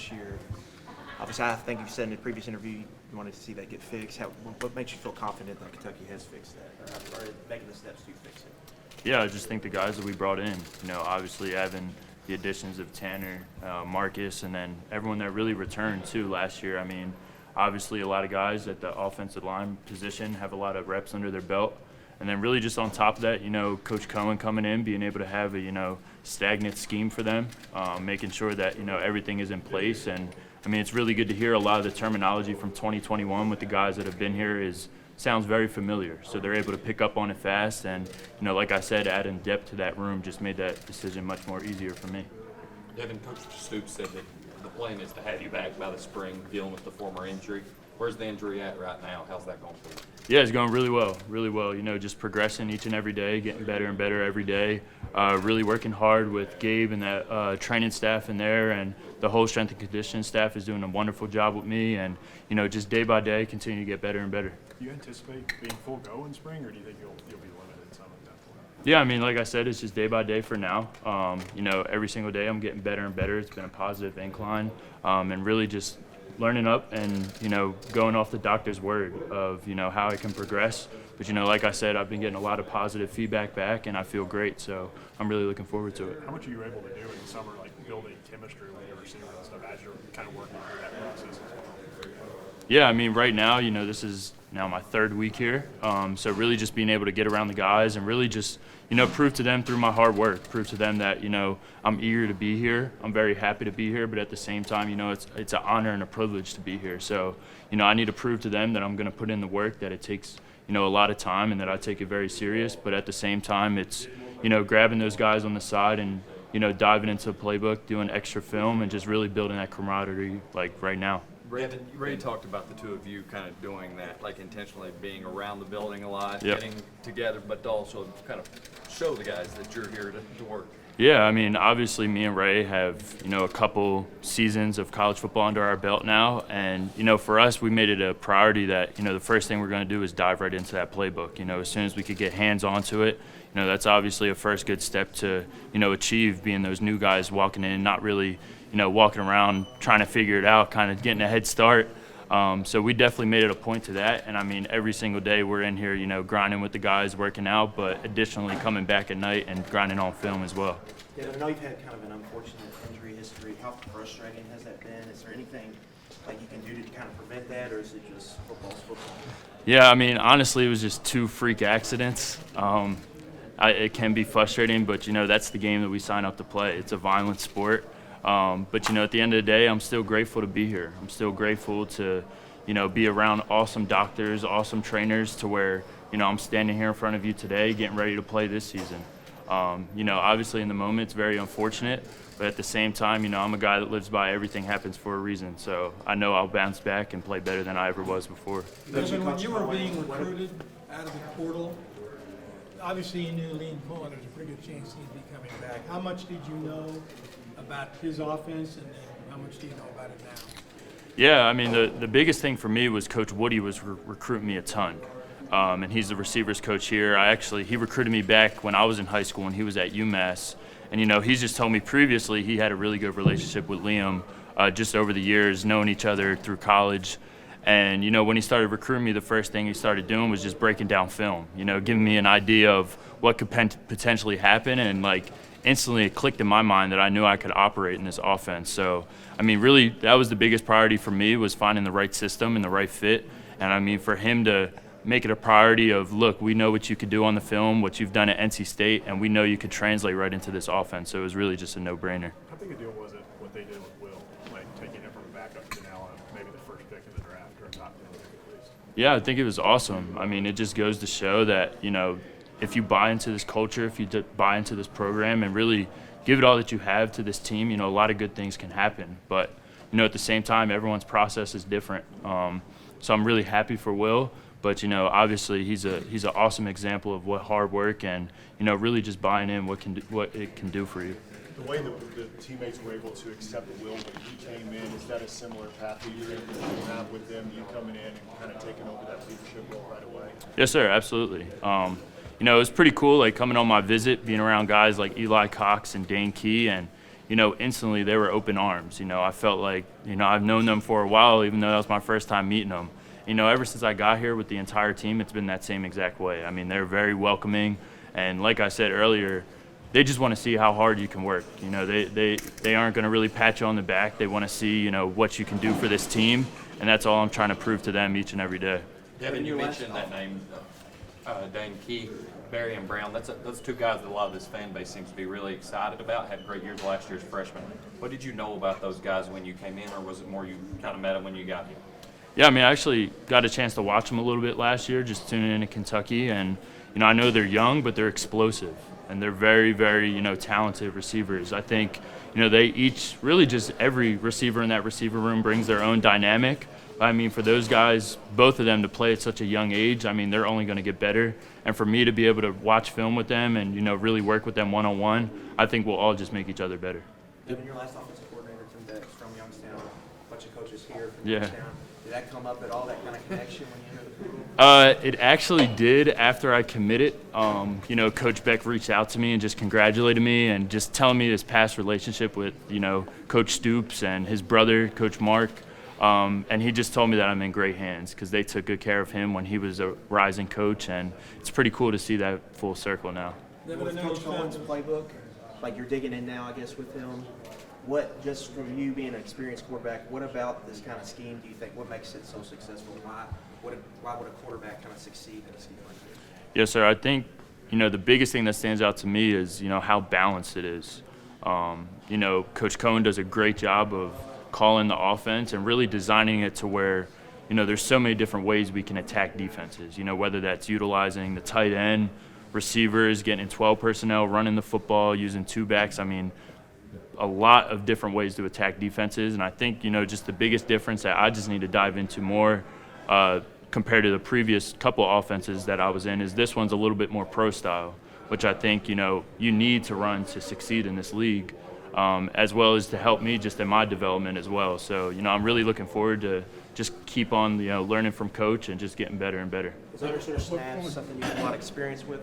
this year. Obviously, I think you said in the previous interview you wanted to see that get fixed. What makes you feel confident that Kentucky has fixed that, or making the steps to fix it? Yeah, I just think the guys that we brought in, obviously having the additions of Tanner, Marcus, and then everyone that really returned too last year. I mean, obviously a lot of guys at the offensive line position have a lot of reps under their belt. And then really just on top of that, Coach Cohen coming in, being able to have a, stagnant scheme for them, making sure that, everything is in place. And, I mean, it's really good to hear a lot of the terminology from 2021 with the guys that have been here sounds very familiar. So they're able to pick up on it fast. And, like I said, adding depth to that room just made that decision much more easier for me. Devin, Coach Stoops said that the plan is to have you back by the spring dealing with the former injury. Where's the injury at right now? How's that going for you? Yeah, it's going really well, really well. Just progressing each and every day, getting better and better every day. Really working hard with Gabe and that training staff in there, and the whole strength and conditioning staff is doing a wonderful job with me. And just day by day, continue to get better and better. Do you anticipate being full go in spring, or do you think you'll be limited some at that point? Yeah, I mean, like I said, it's just day by day for now. Every single day I'm getting better and better. It's been a positive incline, and really just learning up and, going off the doctor's word of, how I can progress. But, like I said, I've been getting a lot of positive feedback back, and I feel great. So I'm really looking forward to it. How much are you able to do in the summer, like building chemistry with your receivers and stuff as you're kind of working through that process as well? Yeah, I mean, right now, this is now my third week here. So really just being able to get around the guys and really just, prove to them through my hard work, prove to them that, I'm eager to be here. I'm very happy to be here, but at the same time, it's an honor and a privilege to be here. So, I need to prove to them that I'm going to put in the work, that it takes, a lot of time and that I take it very serious. But at the same time, it's, grabbing those guys on the side and, diving into a playbook, doing extra film, and just really building that camaraderie like right now. Ray talked about the two of you kind of doing that, like intentionally being around the building a lot, Yep. getting together, but to also kind of show the guys that you're here to work. Yeah, I mean, obviously me and Ray have, a couple seasons of college football under our belt now. And, for us, we made it a priority that, the first thing we're going to do is dive right into that playbook. As soon as we could get hands onto it, that's obviously a first good step to, achieve, being those new guys walking in, not really, walking around trying to figure it out, kind of getting a head start. So we definitely made it a point to that. And I mean, every single day we're in here, grinding with the guys, working out, but additionally coming back at night and grinding on film as well. Yeah, I know you've had kind of an unfortunate injury history. How frustrating has that been? Is there anything like you can do to kind of prevent that, or is it just football's football? Yeah, I mean, honestly, it was just two freak accidents. It can be frustrating, but, that's the game that we sign up to play. It's a violent sport. But, at the end of the day, I'm still grateful to be here. I'm still grateful to, be around awesome doctors, awesome trainers, to where, I'm standing here in front of you today getting ready to play this season. Obviously in the moment it's very unfortunate, but at the same time, I'm a guy that lives by everything happens for a reason. So I know I'll bounce back and play better than I ever was before. Devin, when you were being recruited out of the portal, obviously you knew Liam Cohen, there's a pretty good chance he'd be coming back. How much did you know about his offense, and how much do you know about it now? Yeah, I mean, the biggest thing for me was Coach Woody was recruiting me a ton. And he's the receivers coach here. He recruited me back when I was in high school and he was at UMass. And, he's just told me previously he had a really good relationship with Liam just over the years, knowing each other through college. And, when he started recruiting me, the first thing he started doing was just breaking down film, giving me an idea of what could potentially happen. And, instantly it clicked in my mind that I knew I could operate in this offense. So, I mean, really, that was the biggest priority for me, was finding the right system and the right fit. And, I mean, for him to make it a priority of, look, we know what you could do on the film, what you've done at NC State, and we know you could translate right into this offense. So it was really just a no-brainer. How big a deal was it what they did with Will, taking him from a backup to now maybe the first pick in the draft, or top 10 pick at least? Yeah, I think it was awesome. I mean, it just goes to show that, if you buy into this culture, if you buy into this program and really give it all that you have to this team, a lot of good things can happen. But, at the same time, everyone's process is different. So I'm really happy for Will. But, obviously he's an awesome example of what hard work and, really just buying in what it can do for you. The way that the teammates were able to accept Will when he came in, is that a similar path that you're able to have with them, you coming in and kind of taking over that leadership role right away? Yes, sir, absolutely. It was pretty cool, coming on my visit, being around guys like Eli Cox and Dane Key, and, instantly they were open arms. I felt like, I've known them for a while, even though that was my first time meeting them. Ever since I got here with the entire team, it's been that same exact way. I mean, they're very welcoming, and like I said earlier, they just want to see how hard you can work. They aren't going to really pat you on the back. They want to see, what you can do for this team, and that's all I'm trying to prove to them each and every day. Devin, you mentioned that name, Dane Key, Barry, and Brown. Those two guys that a lot of this fan base seems to be really excited about. Had great years last year as freshmen. What did you know about those guys when you came in, or was it more you kind of met them when you got here? Yeah, I mean, I actually got a chance to watch them a little bit last year, just tuning in to Kentucky, and I know they're young, but they're explosive, and they're very, very talented receivers. I think they each really just every receiver in that receiver room brings their own dynamic. I mean, for those guys, both of them to play at such a young age, I mean, they're only going to get better. And for me to be able to watch film with them and really work with them one-on-one, I think we'll all just make each other better. Devin, your last offensive coordinator, Tim Beck's from Youngstown, a bunch of coaches here from Yeah. Youngstown. Did that come up at all, that kind of connection when you entered the pool? It actually did after I committed. Coach Beck reached out to me and just congratulated me and just telling me his past relationship with, Coach Stoops and his brother, Coach Mark. And he just told me that I'm in great hands because they took good care of him when he was a rising coach, and it's pretty cool to see that full circle now. With Coach Cohen's playbook, like you're digging in now, I guess, with him, what, just from you being an experienced quarterback, what about this kind of scheme do you think, what makes it so successful? Why would a quarterback kind of succeed in a scheme like this? Yes, sir. I think, the biggest thing that stands out to me is, how balanced it is. Coach Cohen does a great job of calling the offense and really designing it to where, there's so many different ways we can attack defenses, whether that's utilizing the tight end, receivers, getting in 12 personnel, running the football, using two backs. I mean, a lot of different ways to attack defenses. And I think, just the biggest difference that I just need to dive into more compared to the previous couple offenses that I was in is this one's a little bit more pro style, which I think, you need to run to succeed in this league. As well as to help me just in my development as well. So, I'm really looking forward to just keep on, learning from Coach and just getting better and better. Is under center snaps something you have a lot of experience with?